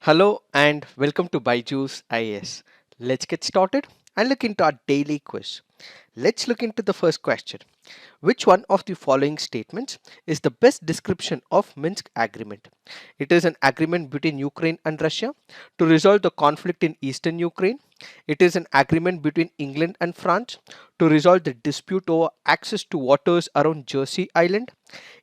Hello and welcome to Byju's IAS. Let's get started and look into our daily quiz. Let's look into the first question. Which one of the following statements is the best description of Minsk agreement? It is an agreement between Ukraine and Russia to resolve the conflict in eastern Ukraine. It is an agreement between England and France to resolve the dispute over access to waters around Jersey Island.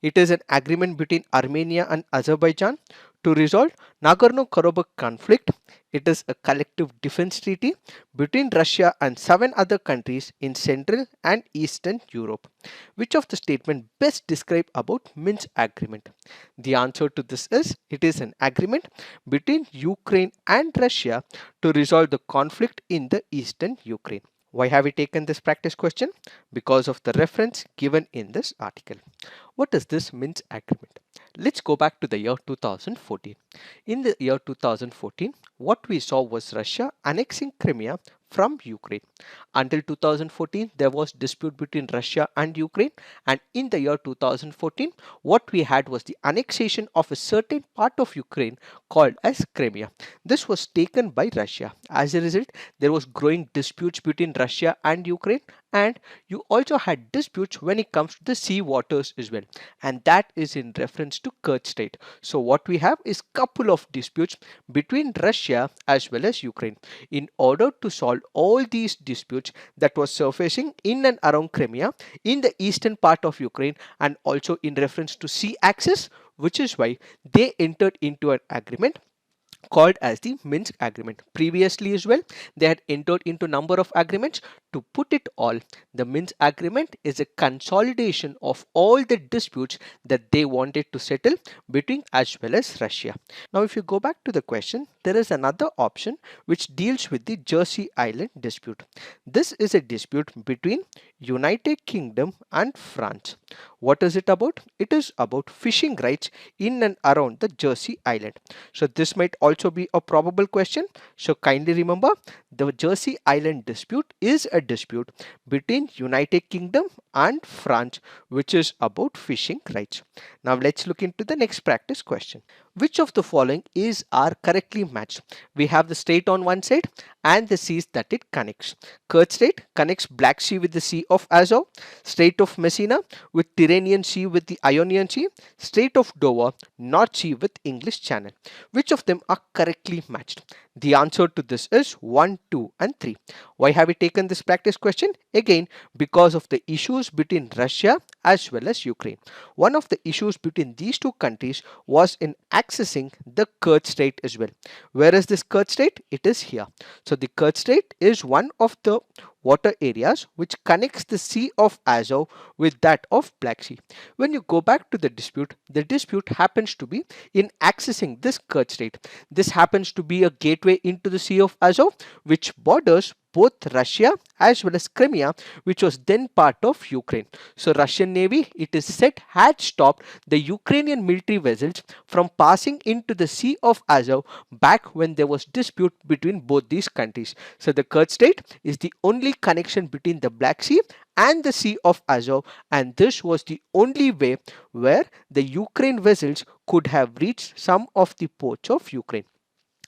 It is an agreement between Armenia and Azerbaijan to resolve Nagorno-Karabakh conflict. It is a collective defense treaty between Russia and 7 other countries in Central and Eastern Europe. Which of the statement best describe about Minsk agreement? The answer to this is it is an agreement between Ukraine and Russia to resolve the conflict in the Eastern Ukraine. Why have we taken this practice question? Because of the reference given in this article. What is this Minsk agreement? Let's go back to the year 2014. In the year 2014, what we saw was Russia annexing Crimea from Ukraine. Until 2014, there was dispute between Russia and Ukraine, and in the year 2014, what we had was the annexation of a certain part of Ukraine called as Crimea. This was taken by Russia. As a result, there was growing disputes between Russia and Ukraine, and you also had disputes when it comes to the sea waters as well, and that is in reference to Kerch Strait. So what we have is couple of disputes between Russia as well as Ukraine. In order to solve all these disputes that was surfacing in and around Crimea in the eastern part of Ukraine and also in reference to sea access, which is why they entered into an agreement called as the Minsk agreement. Previously as well, they had entered into number of agreements. To put it all, the Minsk agreement is a consolidation of all the disputes that they wanted to settle between as well as Russia. Now if you go back to the question, there is another option which deals with the Jersey Island dispute. This is a dispute between United Kingdom and France. What is it about? It is about fishing rights in and around the Jersey Island. So this might also be a probable question. So kindly remember, the Jersey Island dispute is a dispute between United Kingdom and France, which is about fishing rights. Now let's look into the next practice question. Which of the following are correctly matched? We have the strait on one side and the seas that it connects. Kerch Strait connects Black Sea with the Sea of Azov, Strait of Messina with Tyrrhenian Sea with the Ionian Sea, Strait of Dover, North Sea with English Channel. Which of them are correctly matched? The answer to this is 1, 2 and 3. Why have we taken this practice question? Again, because of the issues between Russia as well as Ukraine. One of the issues between these two countries was in accessing the Kerch Strait as well. Where is this Kerch Strait? It is here. So the Kerch Strait is one of the water areas which connects the Sea of Azov with that of Black Sea. When you go back to the dispute happens to be in accessing this Kerch Strait. This happens to be a gateway into the Sea of Azov which borders both Russia as well as Crimea, which was then part of Ukraine. So Russian Navy, it is said, had stopped the Ukrainian military vessels from passing into the Sea of Azov back when there was dispute between both these countries. So the Kerch Strait is the only connection between the Black Sea and the Sea of Azov, and this was the only way where the Ukraine vessels could have reached some of the ports of Ukraine,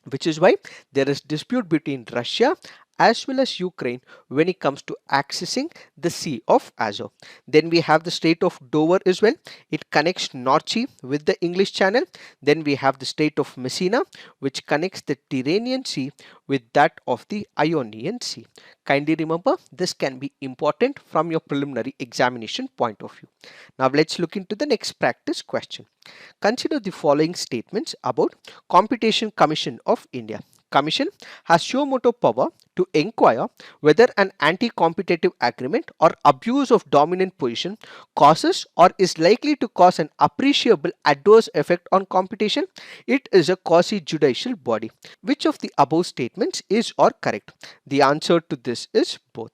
which is why there is dispute between Russia as well as Ukraine when it comes to accessing the Sea of Azov. Then we have the Strait of Dover as well. It connects North Sea with the English Channel. Then we have the Strait of Messina, which connects the Tyrrhenian Sea with that of the Ionian Sea. Kindly remember, this can be important from your preliminary examination point of view. Now let's look into the next practice question. Consider the following statements about Competition Commission of India. Commission has suo motu power to inquire whether an anti-competitive agreement or abuse of dominant position causes or is likely to cause an appreciable adverse effect on competition. It is a quasi-judicial body. Which of the above statements is or correct? The answer to this is both.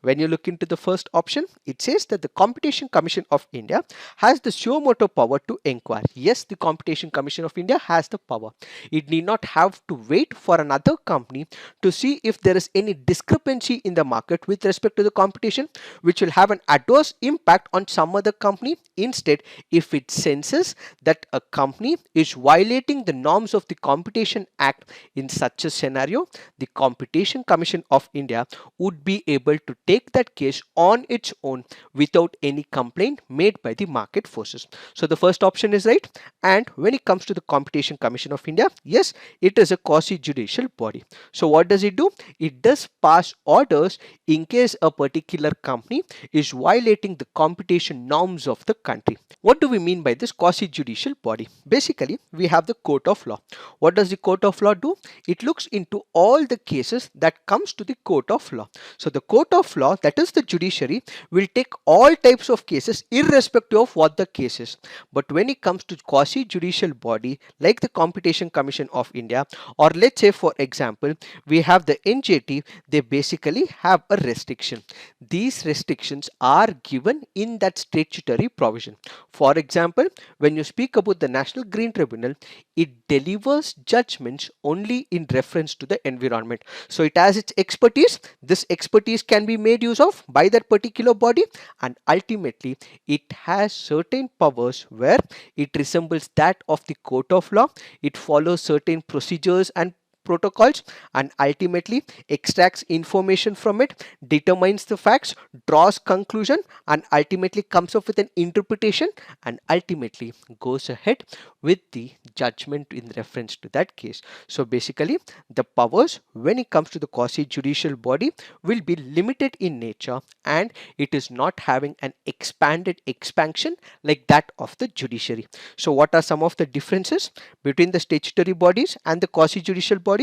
When you look into the first option, it says that the Competition Commission of India has the suo motu power to inquire. Yes, the Competition Commission of India has the power. It need not have to wait for another company to see if there is any discrepancy in the market with respect to the competition, which will have an adverse impact on some other company. Instead, if it senses that a company is violating the norms of the Competition Act, in such a scenario, the Competition Commission of India would be able to take that case on its own without any complaint made by the market forces. So the first option is right. And when it comes to the Competition Commission of India, yes, it is a quasi-judicial body. So what does it do? It does pass orders in case a particular company is violating the competition norms of the country. What do we mean by this quasi-judicial body? Basically, we have the court of law. What does the court of law do? It looks into all the cases that comes to the court of law. So the court of law, that is the judiciary, will take all types of cases irrespective of what the case is. But when it comes to quasi-judicial body like the Competition Commission of India, or let's say for example, we have the NJT, they basically have a restriction. These restrictions are given in that statutory provision. For example, when you speak about the National Green Tribunal, it delivers judgments only in reference to the environment. So it has its expertise. This expertise can be made use of by that particular body, and ultimately it has certain powers where it resembles that of the court of law. It follows certain procedures and protocols, and ultimately extracts information from it, determines the facts, draws conclusion, and ultimately comes up with an interpretation, and ultimately goes ahead with the judgment in reference to that case. So basically, the powers when it comes to the quasi judicial body will be limited in nature, and it is not having an expanded expansion like that of the judiciary. So what are some of the differences between the statutory bodies and the quasi judicial bodies?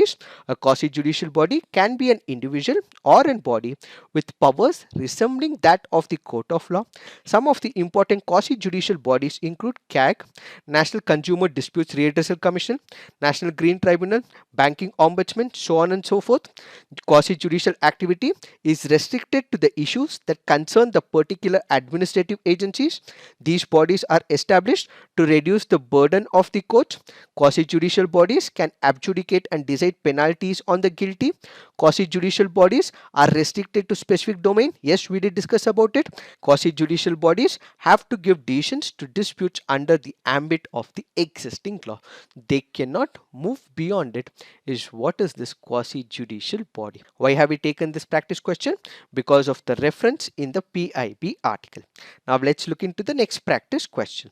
A quasi judicial body can be an individual or a body with powers resembling that of the court of law. Some of the important quasi judicial bodies include CAG, National Consumer Disputes Redressal Commission, National Green Tribunal, Banking Ombudsman, so on and so forth. Quasi judicial activity is restricted to the issues that concern the particular administrative agencies. These bodies are established to reduce the burden of the courts. Quasi judicial bodies can adjudicate and decide penalties on the guilty. Quasi judicial bodies are restricted to specific domain. Yes, we did discuss about it. Quasi judicial bodies have to give decisions to disputes under the ambit of the existing law. They cannot move beyond it. Is what is this quasi judicial body? Why have we taken this practice question? Because of the reference in the PIB article. Now let's look into the next practice question.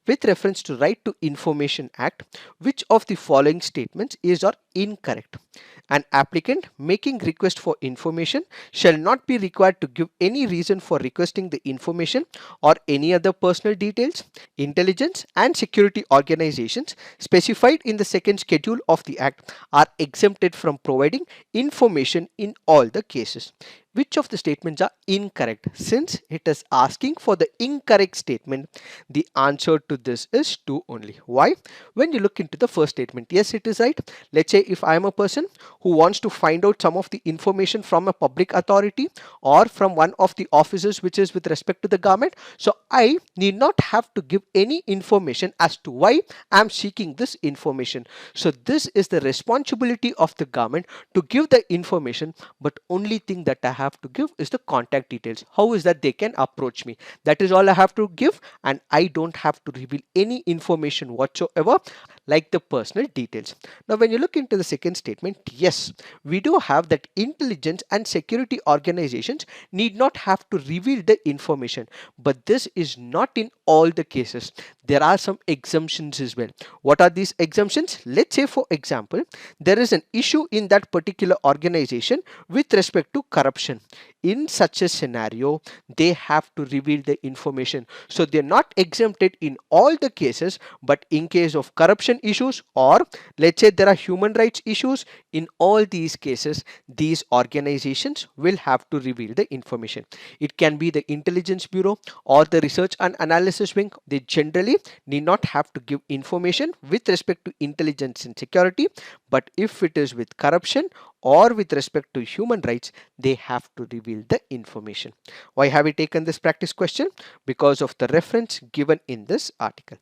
With reference to Right to Information Act, which of the following statements is or incorrect? An applicant making request for information shall not be required to give any reason for requesting the information or any other personal details. Intelligence and security organizations specified in the second schedule of the Act are exempted from providing information in all the cases. Which of the statements are incorrect? Since it is asking for the incorrect statement, the answer to this is 2 only. Why? When you look into the first statement, yes, it is right. Let's say if I am a person who wants to find out some of the information from a public authority or from one of the offices which is with respect to the government, so I need not have to give any information as to why I am seeking this information. So this is the responsibility of the government to give the information, but only thing that I have to give is the contact details. How is that they can approach me? That is all I have to give, and I don't have to reveal any information whatsoever like the personal details. Now when you look into the second statement, yes, we do have that intelligence and security organizations need not have to reveal the information, but this is not in all the cases. There are some exemptions as well. What are these exemptions? Let's say for example, there is an issue in that particular organization with respect to corruption. In such a scenario, they have to reveal the information. So they're not exempted in all the cases, but in case of corruption issues, or let's say there are human rights issues, in all these cases, these organizations will have to reveal the information. It can be the intelligence bureau or the research and analysis wing. They generally need not have to give information with respect to intelligence and security, but if it is with corruption or with respect to human rights, they have to reveal the information. Why have we taken this practice question? Because of the reference given in this article.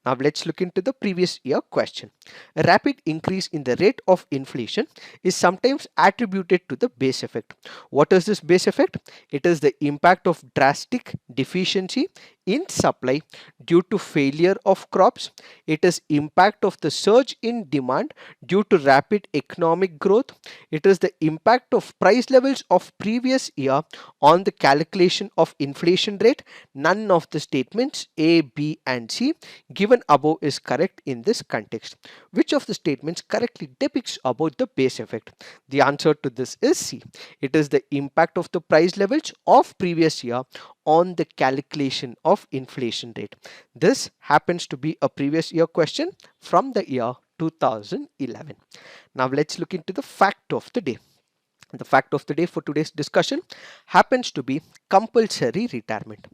Now let's look into the previous year question. A rapid increase in the rate of inflation is sometimes attributed to the base effect. What is this base effect? It is the impact of drastic deficiency in supply due to failure of crops. It is impact of the surge in demand due to rapid economic growth. It is the impact of price levels of previous year on the calculation of inflation rate. None of the statements A, B and C given above is correct in this context. Which of the statements correctly depicts about the base effect? The answer to this is C. It is the impact of the price levels of previous year on the calculation of inflation rate. This happens to be a previous year question from the year 2011. Now let's look into the fact of the day. The fact of the day for today's discussion happens to be compulsory retirement.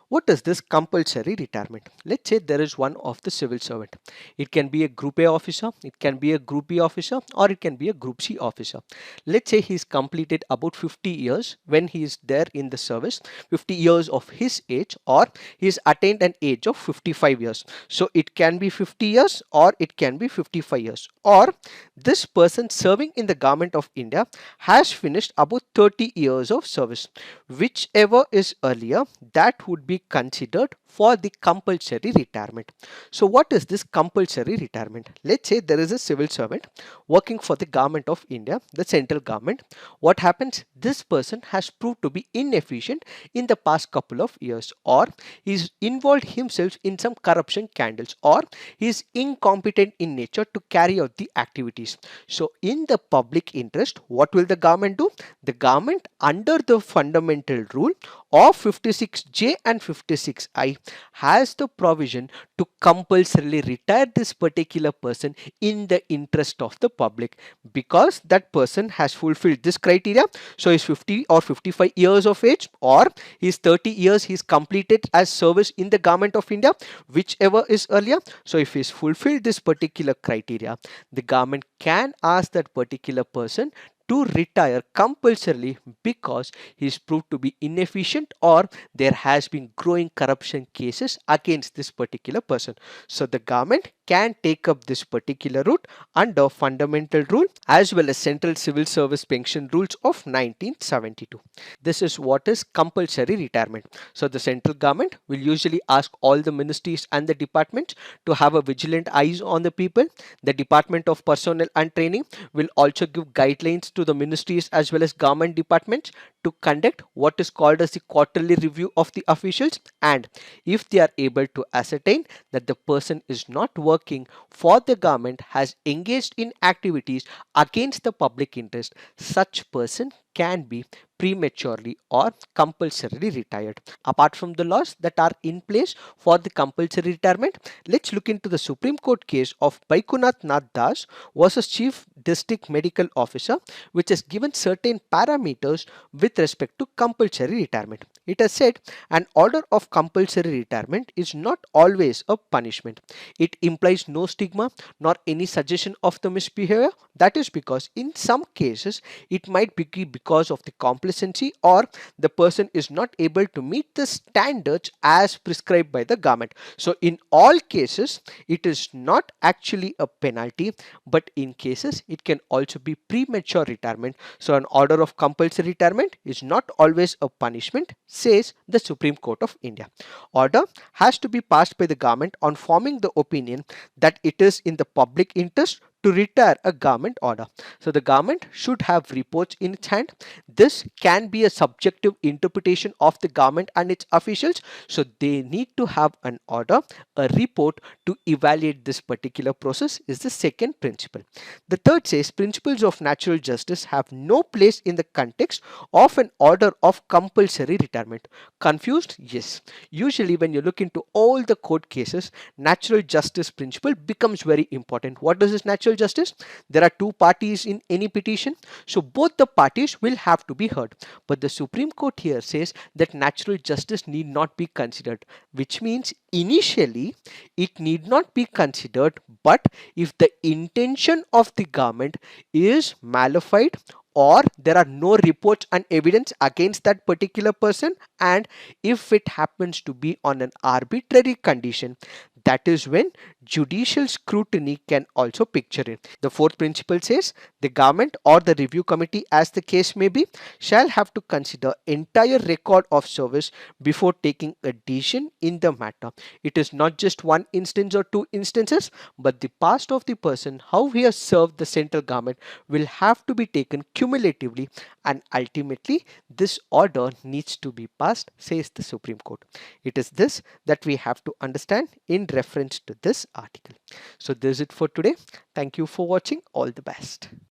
What is this compulsory retirement? Let's say there is one of the civil servant. It can be a group A officer, it can be a group B officer, or it can be a group C officer. Let's say he's completed about 50 years when he is there in the service, 50 years of his age, or he's attained an age of 55 years. So it can be 50 years or it can be 55 years. Or this person serving in the government of India has finished about 30 years of service. Whichever is earlier, that would be considered for the compulsory retirement. So what is this compulsory retirement? Let's say there is a civil servant working for the government of India, the central government. What happens? This person has proved to be inefficient in the past couple of years, or he's involved himself in some corruption scandals, or he is incompetent in nature to carry out the activities. So in the public interest, what will the government do? The government, under the fundamental rule of 56J and 56I, has the provision to compulsorily retire this particular person in the interest of the public, because that person has fulfilled this criteria. So he's 50 or 55 years of age, or he's 30 years he's completed as service in the government of India, whichever is earlier. So if he's fulfilled this particular criteria, the government can ask that particular person to retire compulsorily because he is proved to be inefficient, or there has been growing corruption cases against this particular person. So the government can take up this particular route under fundamental rule as well as central civil service pension rules of 1972. This is what is compulsory retirement. So the central government will usually ask all the ministries and the departments to have a vigilant eyes on the people. The Department of Personnel and Training will also give guidelines to the ministries as well as government departments to conduct what is called as the quarterly review of the officials, and if they are able to ascertain that the person is not working for the government, has engaged in activities against the public interest, such person can be prematurely or compulsorily retired. Apart from the laws that are in place for the compulsory retirement, let's look into the Supreme Court case of Baikunath Nath Das versus Chief District Medical Officer, which has given certain parameters with respect to compulsory retirement. It has said an order of compulsory retirement is not always a punishment. It implies no stigma nor any suggestion of the misbehavior. That is because in some cases it might be because of the complacency, or the person is not able to meet the standards as prescribed by the government. So in all cases it is not actually a penalty, but in cases it can also be premature retirement. So an order of compulsory retirement is not always a punishment, says the Supreme Court of India. Order has to be passed by the government on forming the opinion that it is in the public interest to retire a government order. So the government should have reports in its hand. This can be a subjective interpretation of the government and its officials. So they need to have an order, a report to evaluate this particular process is the second principle. The third says principles of natural justice have no place in the context of an order of compulsory retirement. Confused? Yes. Usually when you look into all the court cases, natural justice principle becomes very important. What does this natural justice, there are two parties in any petition, so both the parties will have to be heard. But the Supreme Court here says that natural justice need not be considered, which means initially it need not be considered, but if the intention of the government is malified, or there are no reports and evidence against that particular person, and if it happens to be on an arbitrary condition, that is when judicial scrutiny can also picture in. The fourth principle says the government or the review committee, as the case may be, shall have to consider entire record of service before taking a decision in the matter. It is not just one instance or two instances, but the past of the person, how he has served the central government, will have to be taken cumulatively, and ultimately this order needs to be passed, says the Supreme Court. It is this that we have to understand in reference to this article. So this is it for today. Thank you for watching. All the best.